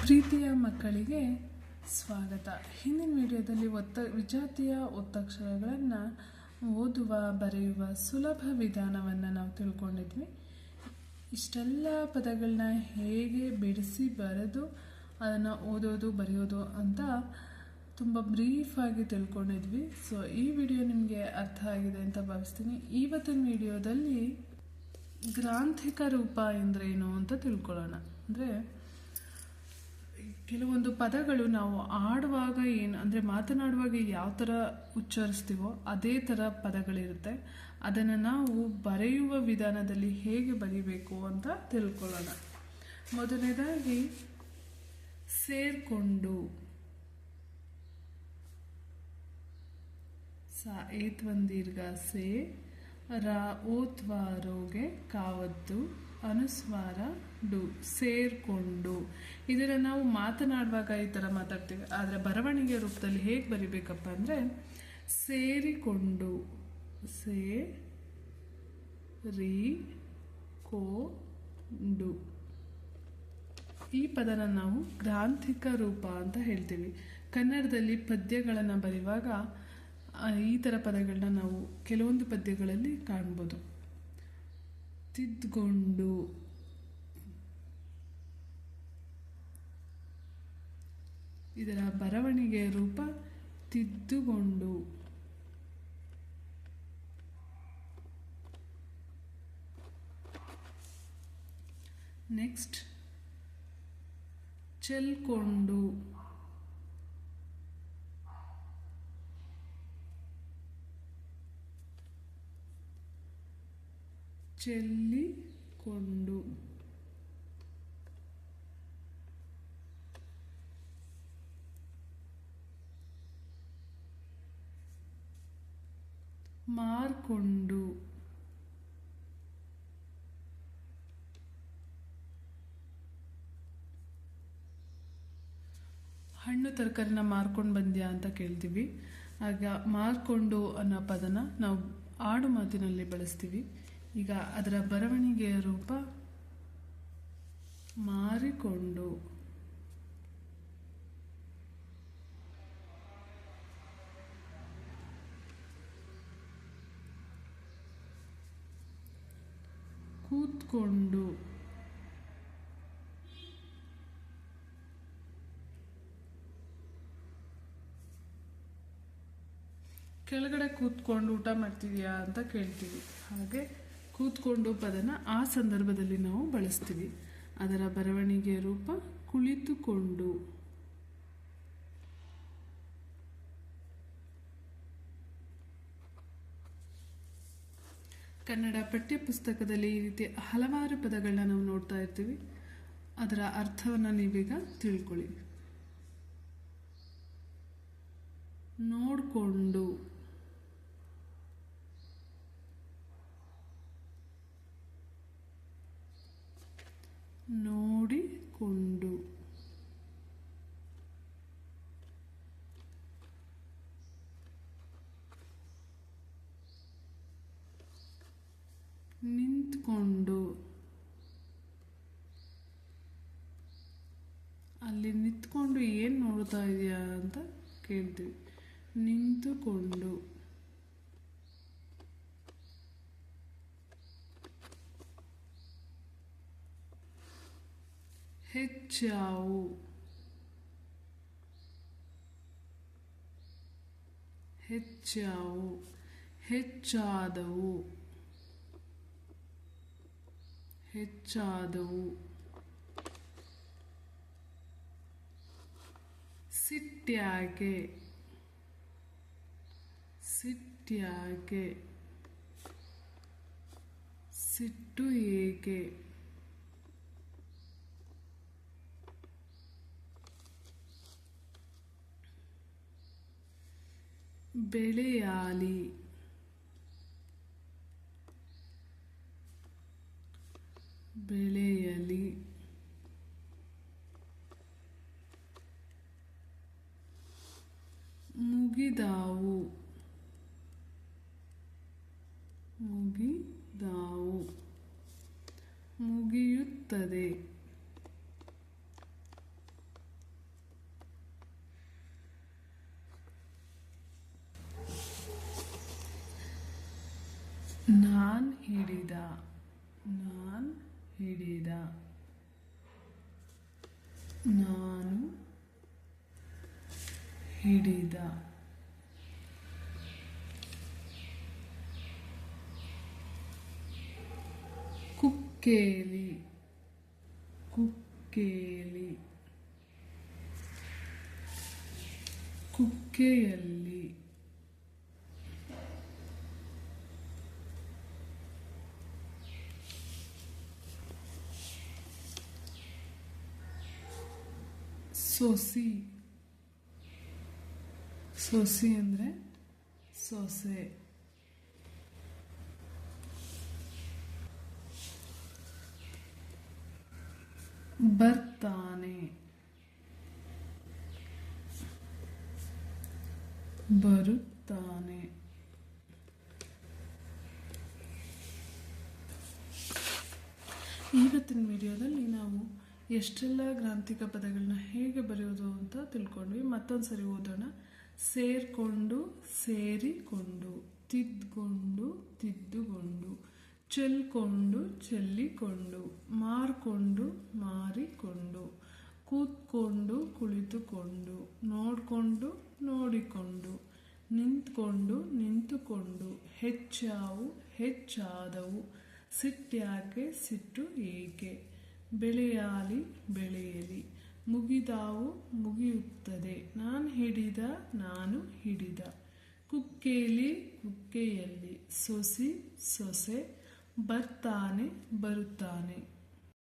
ಪ್ರೀತಿಯ ಮಕ್ಕಳಿಗೆ ಸ್ವಾಗತ. ಹಿಂದಿನ ವಿಡಿಯೋದಲ್ಲಿ ವಿಜಾತಿಯ ಒತ್ತಕ್ಷರಗಳನ್ನು ಓದುವ ಬರೆಯುವ ಸುಲಭ ವಿಧಾನವನ್ನು ನಾವು ತಿಳ್ಕೊಂಡಿದ್ವಿ. ಇಷ್ಟೆಲ್ಲ ಪದಗಳನ್ನ ಹೇಗೆ ಬಿಡಿಸಿ ಬರೆದು ಅದನ್ನು ಓದೋದು ಬರೆಯೋದು ಅಂತ ತುಂಬ ಬ್ರೀಫಾಗಿ ತಿಳ್ಕೊಂಡಿದ್ವಿ. ಸೊ ಈ ವಿಡಿಯೋ ನಿಮಗೆ ಅರ್ಥ ಆಗಿದೆ ಅಂತ ಭಾವಿಸ್ತೀನಿ. ಇವತ್ತಿನ ವಿಡಿಯೋದಲ್ಲಿ ಗ್ರಾಂಥಿಕ ರೂಪ ಎಂದ್ರೇನು ಅಂತ ತಿಳ್ಕೊಳ್ಳೋಣ. ಅಂದರೆ ಕೆಲವೊಂದು ಪದಗಳು ನಾವು ಆಡುವಾಗ ಮಾತನಾಡುವಾಗ ಯಾವ ಥರ ಉಚ್ಚರಿಸ್ತೀವೋ ಅದೇ ಥರ ಪದಗಳಿರುತ್ತೆ. ಅದನ್ನು ನಾವು ಬರೆಯುವ ವಿಧಾನದಲ್ಲಿ ಹೇಗೆ ಬರೀಬೇಕು ಅಂತ ತಿಳ್ಕೊಳ್ಳೋಣ. ಮೊದಲನೇದಾಗಿ ಸೇರ್ಕೊಂಡು, ಏತ್ವಂದೀರ್ಘ ಸೇ, ಓತ್ವಾರೋಗೆ ಕಾವತ್ತು, ಅನುಸ್ವಾರ ಡು, ಸೇರ್ಕೊಂಡು. ಇದನ್ನು ನಾವು ಮಾತನಾಡುವಾಗ ಈ ಥರ ಮಾತಾಡ್ತೀವಿ. ಆದರೆ ಬರವಣಿಗೆ ರೂಪದಲ್ಲಿ ಹೇಗೆ ಬರಿಬೇಕಪ್ಪ ಅಂದರೆ ಸೇರಿಕೊಂಡು, ಸೇ ರಿ ಕೋ ಡು. ಈ ಪದನ ನಾವು ಗ್ರಾಂಥಿಕ ರೂಪ ಅಂತ ಹೇಳ್ತೀವಿ. ಕನ್ನಡದಲ್ಲಿ ಪದ್ಯಗಳನ್ನು ಬರೆಯುವಾಗ ಈ ಥರ ಪದಗಳನ್ನ ನಾವು ಕೆಲವೊಂದು ಪದ್ಯಗಳಲ್ಲಿ ಕಾಣ್ಬೋದು. ತಿದ್ದುಕೊಂಡು, ಇದರ ಬರವಣಿಗೆ ರೂಪ ತಿದ್ದುಕೊಂಡು. ನೆಕ್ಸ್ಟ್ ಚೆಲ್ಕೊಂಡು, ಚೆಲ್ಲಿಕೊಂಡು. ಮಾರ್ಕೊಂಡು, ಹಣ್ಣು ತರಕಾರಿನ ಮಾರ್ಕೊಂಡು ಬಂದ್ಯಾ ಅಂತ ಕೇಳ್ತೀವಿ. ಆಗ ಮಾರ್ಕೊಂಡು ಅನ್ನೋ ಪದನ ನಾವು ಆಡು ಮಾತಿನಲ್ಲಿ ಬಳಸ್ತೀವಿ. ಈಗ ಅದರ ಬರವಣಿಗೆಯ ರೂಪ ಮಾರಿಕೊಂಡು. ಕೂತ್ಕೊಂಡು, ಕೆಳಗಡೆ ಕೂತ್ಕೊಂಡು ಊಟ ಮಾಡ್ತಿದ್ಯಾ ಅಂತ ಕೇಳ್ತೀವಿ. ಹಾಗೆ ಕೂತ್ಕೊಂಡು ಪದನ ಆ ಸಂದರ್ಭದಲ್ಲಿ ನಾವು ಬಳಸ್ತೀವಿ. ಅದರ ಬರವಣಿಗೆ ರೂಪ ಕುಳಿತುಕೊಂಡು. ಕನ್ನಡ ಪಠ್ಯ ಪುಸ್ತಕದಲ್ಲಿ ಈ ರೀತಿ ಹಲವಾರು ಪದಗಳನ್ನ ನಾವು ನೋಡ್ತಾ ಇರ್ತೀವಿ. ಅದರ ಅರ್ಥವನ್ನು ನೀವೀಗ ತಿಳ್ಕೊಳ್ಳಿ. ನೋಡಿಕೊಂಡು, ನೋಡಿಕೊಂಡು, ನಿಂತ್ಕೊಂಡು. ಅಲ್ಲಿ ನಿಂತ್ಕೊಂಡು ಏನು ನೋಡ್ತಾ ಇದೆಯಾ ಅಂತ ಕೇಳ್ತೀವಿ. ನಿಂತುಕೊಂಡು. ಹೆಚ್ಚಾವು, ಹೆಚ್ಚಾವು, ಹೆಚ್ಚಾದವು, ಹೆಚ್ಚಾದವು. ಸಿಟ್ಯಾಕೆ, ಸಿಟ್ಯಾಕೆ, ಸಿಟ್ಟು ಏಕೆ. ಬೆಳೆಯಾಲಿ, ಬೆಳೆಯಲಿ. ಮುಗಿದಾವು, ಮುಗಿದಾವು, ಮುಗಿಯುತ್ತದೆ. ಹಿಡಿದ ನಾನ್ ಹಿಡಿದ ನಾನು ಹಿಡಿದ ಕುಕ್ಕೇಲಿ ಕುಕ್ಕೇಲಿ ಕುಕ್ಕೆಯಲ್ಲಿ ಸೊಸಿ ಸೊಸಿ ಅಂದರೆ ಸೊಸೆ ಬರ್ತಾನೆ ಬರುತ್ತಾನೆ ಇವತ್ತಿನ ವಿಡಿಯೋದಲ್ಲಿ ನಾವು ಎಷ್ಟೆಲ್ಲ ಗ್ರಾಂಥಿಕ ಪದಗಳನ್ನ ಹೇಗೆ ಬರೆಯೋದು ಅಂತ ತಿಳ್ಕೊಂಡ್ವಿ. ಮತ್ತೊಂದು ಸರಿ ಓದೋಣ. ಸೇರ್ಕೊಂಡು ಸೇರಿಕೊಂಡು, ತಿದ್ಕೊಂಡು ತಿದ್ದುಕೊಂಡು, ಚೆಲ್ಕೊಂಡು ಚೆಲ್ಲಿಕೊಂಡು, ಮಾರ್ಕೊಂಡು ಮಾರಿಕೊಂಡು, ಕೂತ್ಕೊಂಡು ಕುಳಿತುಕೊಂಡು, ನೋಡಿಕೊಂಡು ನೋಡಿಕೊಂಡು, ನಿಂತ್ಕೊಂಡು ನಿಂತುಕೊಂಡು, ಹೆಚ್ಚಾವು ಹೆಚ್ಚಾದವು, ಸಿಟ್ಟ್ಯಾಕೆ ಸಿಟ್ಟು ಏಕೆ, ಬೆಳೆಯಾಲಿ ಬೆಳೆಯಲಿ, ಮುಗಿದಾವು ಮುಗಿಯುತ್ತದೆ, ನಾನು ಹಿಡಿದ ನಾನು ಹಿಡಿದ, ಕುಕ್ಕೇಲಿ ಕುಕ್ಕೆಯಲ್ಲಿ, ಸೊಸಿ ಸೊಸೆ, ಬರ್ತಾನೆ ಬರುತ್ತಾನೆ.